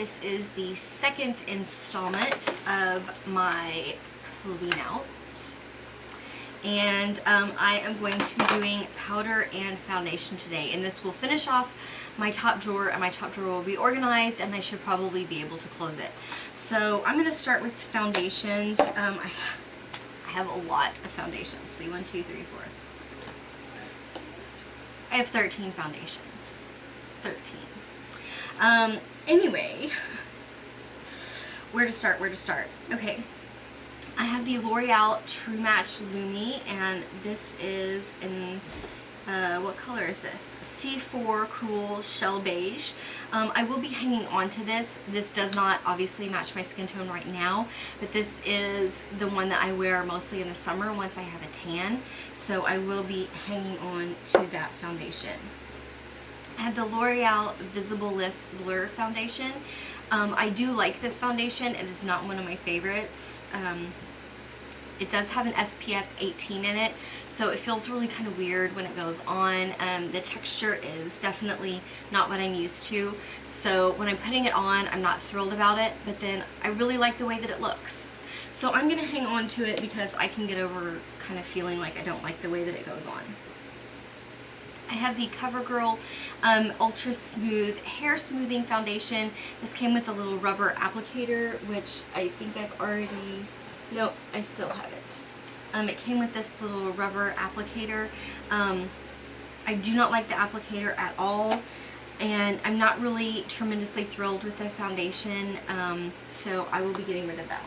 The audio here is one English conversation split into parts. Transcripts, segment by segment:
This is the second installment of my Cleanout. And I am going to be doing powder and foundation today. And this will finish off my top drawer, and my top drawer will be organized, and I should probably be able to close it. So I'm going to start with foundations. I have a lot of foundations. See, 1, 2, 3, 4, 5, 6. I have 13 foundations. 13. Anyway, where to start? Okay. I have the L'Oreal True Match Lumi, and this is in, what color is this? C4 Cool Shell Beige. I will be hanging on to this. This does not obviously match my skin tone right now, but this is the one that I wear mostly in the summer once I have a tan, so I will be hanging on to that foundation. I have the L'Oreal Visible Lift Blur Foundation. I do like this foundation. It is not one of my favorites. It does have an SPF 18 in it, so it feels really kind of weird when it goes on. The texture is definitely not what I'm used to, so when I'm putting it on, I'm not thrilled about it, but then I really like the way that it looks. So I'm going to hang on to it because I can get over kind of feeling like I don't like the way that it goes on. I have the CoverGirl Ultra Smooth Hair Smoothing Foundation. This came with a little rubber applicator, which I think I've already... No, I still have it. It came with this little rubber applicator. I do not like the applicator at all, and I'm not really tremendously thrilled with the foundation, so I will be getting rid of that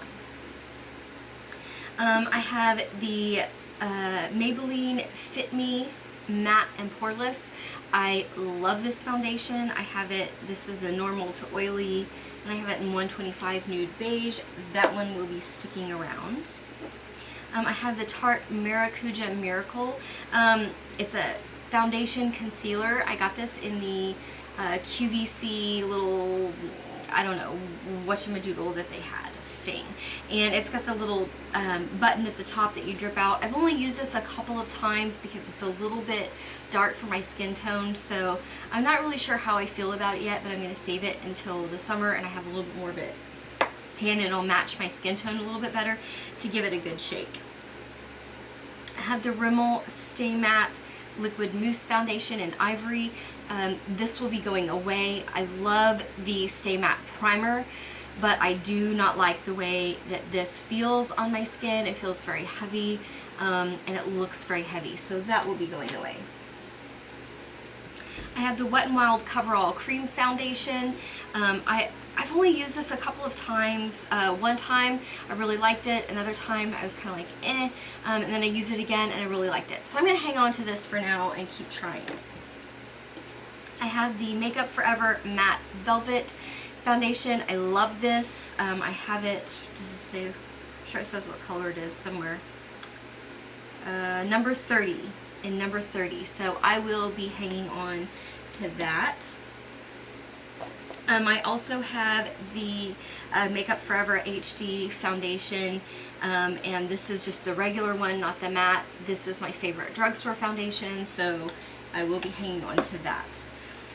one. I have the Maybelline Fit Me Matte and Poreless. I love this foundation. I have it, this is the normal to oily, and I have it in 125 Nude Beige. That one will be sticking around. I have the Tarte Maracuja Miracle. It's a foundation concealer. I got this in the QVC little, I don't know, whatchamadoodle that they had thing, and it's got the little button at the top that you drip out. I've only used this a couple of times because it's a little bit dark for my skin tone, so I'm not really sure how I feel about it yet, but I'm going to save it until the summer and I have a little bit more of it tan and it'll match my skin tone a little bit better to give it a good shake. I have the Rimmel Stay Matte Liquid Mousse Foundation in Ivory. This will be going away. I love the Stay Matte Primer, but I do not like the way that this feels on my skin. It feels very heavy, and it looks very heavy, so that will be going away. I have the Wet n Wild Coverall Cream Foundation. I've only used this a couple of times. One time I really liked it, another time I was kind of like eh, and then I used it again and I really liked it. So I'm going to hang on to this for now and keep trying. I have the Makeup Forever Matte Velvet Foundation. I love this. I have it, does it say, I'm sure it says what color it is somewhere. Number 30, in number 30. So I will be hanging on to that. I also have the Makeup Forever HD Foundation, and this is just the regular one, not the matte. This is my favorite drugstore foundation, so I will be hanging on to that.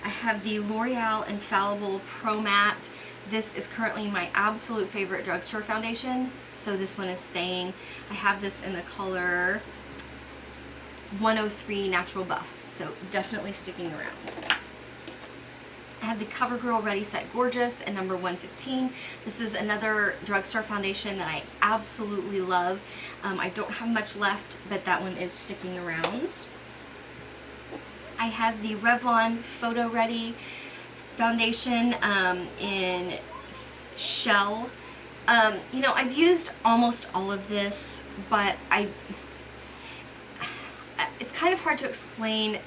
I have the L'Oreal Infallible Pro Matte. This is currently my absolute favorite drugstore foundation, so this one is staying. I have this in the color 103 Natural Buff, so definitely sticking around. I have the CoverGirl Ready Set Gorgeous in number 115. This is another drugstore foundation that I absolutely love. I don't have much left, but that one is sticking around. I have the Revlon Photo Ready Foundation in Shell. You know, I've used almost all of this, but it's kind of hard to explain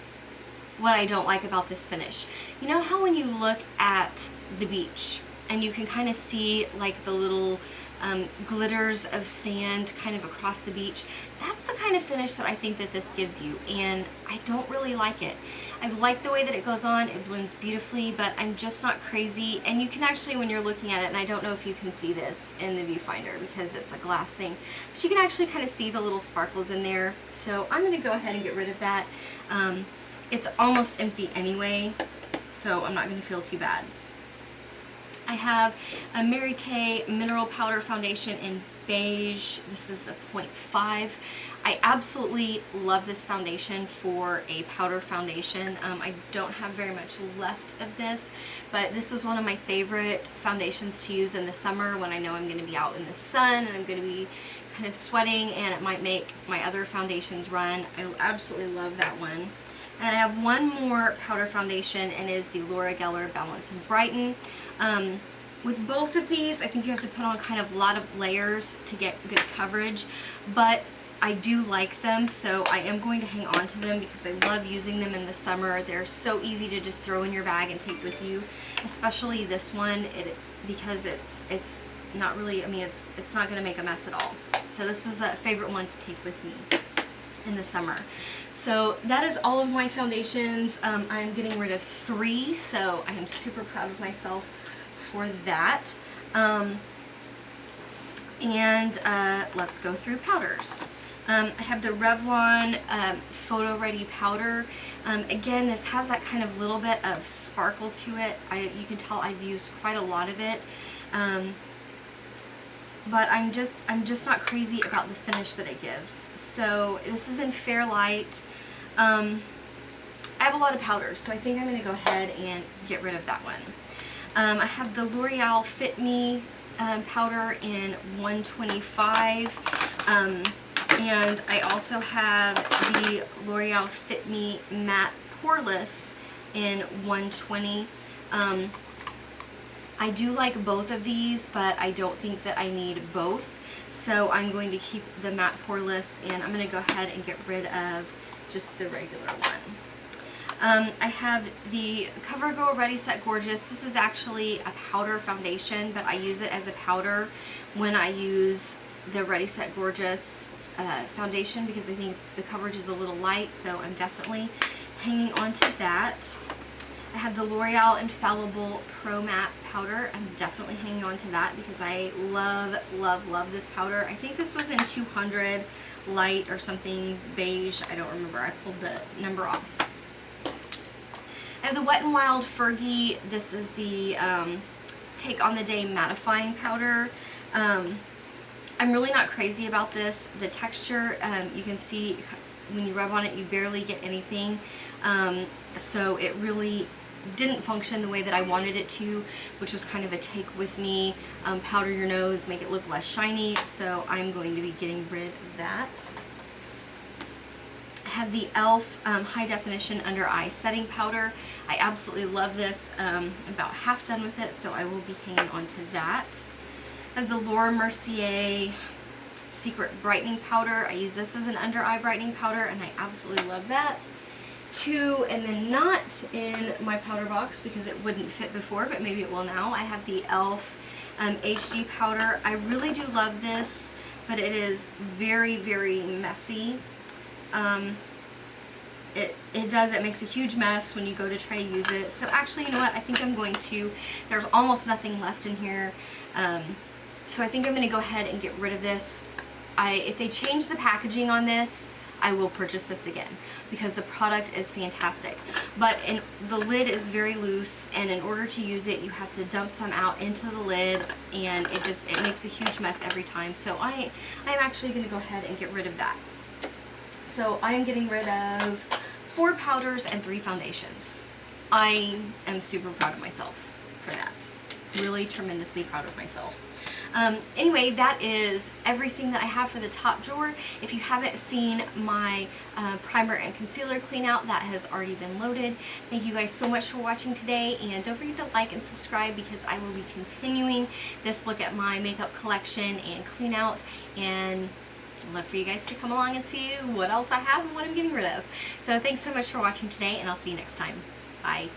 what I don't like about this finish. You know how when you look at the beach and you can kind of see like the little glitters of sand kind of across the beach? That's the kind of finish that I think that this gives you, and I don't really like it. I like the way that it goes on, it blends beautifully, but I'm just not crazy. And you can actually, when you're looking at it, and I don't know if you can see this in the viewfinder because it's a glass thing, but you can actually kind of see the little sparkles in there. So I'm going to go ahead and get rid of that. It's almost empty anyway, so I'm not going to feel too bad. I have a Mary Kay Mineral Powder Foundation in beige. This is the 0.5. I absolutely love this foundation for a powder foundation. I don't have very much left of this, but this is one of my favorite foundations to use in the summer when I know I'm going to be out in the sun and I'm going to be kind of sweating and it might make my other foundations run. I absolutely love that one. And I have one more powder foundation, and it is the Laura Geller Balance and Brighten. With both of these, I think you have to put on kind of a lot of layers to get good coverage, but I do like them, so I am going to hang on to them because I love using them in the summer. They're so easy to just throw in your bag and take with you, especially this one, because it's not really, I mean, it's not going to make a mess at all. So this is a favorite one to take with me in the summer. So that is all of my foundations. I'm getting rid of 3, so I am super proud of myself for that. Let's go through powders. I have the Revlon Photo Ready powder. Again, this has that kind of little bit of sparkle to it. You can tell I've used quite a lot of it. But I'm just not crazy about the finish that it gives. So this is in Fairlight. I have a lot of powders, so I think I'm going to go ahead and get rid of that one. I have the L'Oreal Fit Me powder in 125, and I also have the L'Oreal Fit Me Matte Poreless in 120. I do like both of these, but I don't think that I need both, so I'm going to keep the Matte Poreless, and I'm going to go ahead and get rid of just the regular one. I have the CoverGirl Ready Set Gorgeous. This is actually a powder foundation, but I use it as a powder when I use the Ready Set Gorgeous foundation because I think the coverage is a little light, so I'm definitely hanging on to that. I have the L'Oreal Infallible Pro Matte powder. I'm definitely hanging on to that because I love, love, love this powder. I think this was in 200 light or something beige. I don't remember. I pulled the number off. I have the Wet n Wild Fergie. This is the Take on the Day mattifying powder. I'm really not crazy about this. The texture, you can see when you rub on it, you barely get anything. So it really didn't function the way that I wanted it to, which was kind of a take with me, powder your nose, make it look less shiny. So I'm going to be getting rid of that. I have the e.l.f. High Definition Under Eye Setting Powder. I absolutely love this. I'm about half done with it, so I will be hanging on to that. I have the Laura Mercier Secret Brightening Powder. I use this as an under eye brightening powder, and I absolutely love that. 2, and then not in my powder box because it wouldn't fit before, but maybe it will now. I have the e.l.f. HD powder. I really do love this, but it is very, very messy. It makes a huge mess when you go to try to use it. So actually, you know what? I think I'm going to, there's almost nothing left in here. So I think I'm going to go ahead and get rid of this. If they change the packaging on this, I will purchase this again because the product is fantastic. But the lid is very loose, and in order to use it, you have to dump some out into the lid, and it makes a huge mess every time. So I'm actually going to go ahead and get rid of that. So I am getting rid of 4 powders and 3 foundations. I am super proud of myself for that. Really tremendously proud of myself. Anyway, that is everything that I have for the top drawer. If you haven't seen my primer and concealer clean out, that has already been loaded. Thank you guys so much for watching today, and don't forget to like and subscribe because I will be continuing this look at my makeup collection and clean out, and I'd love for you guys to come along and see what else I have and what I'm getting rid of. So thanks so much for watching today, and I'll see you next time. Bye.